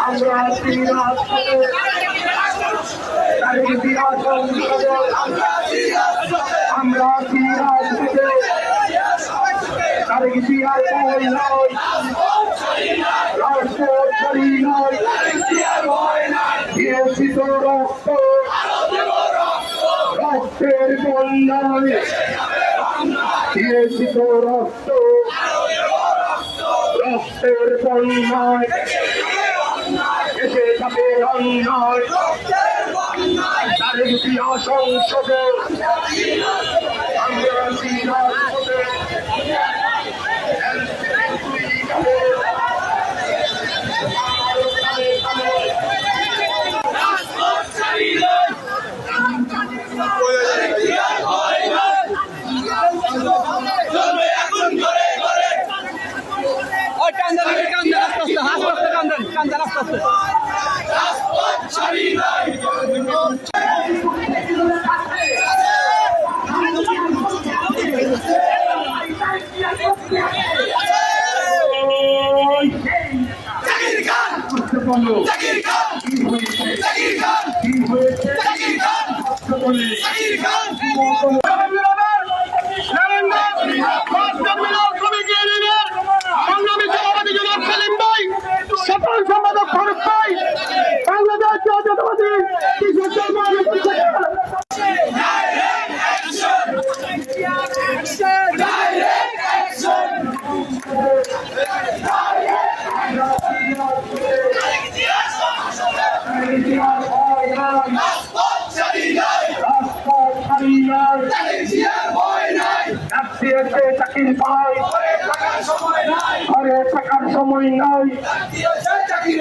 আমরা দিয়েছি তো রক্ত, রক্তের বন্যায় দিয়েছি তো রক্ত, রক্তের বন্যায় এসে যাবে অন্যায়। তাদের ইতিহাস সংসদে আমরা সকল সম্পাদক খরচ পাই বাংলাদেশ জাতীয়তাবাদী চাকরির পাই ঘরে থাকার সময় নাই।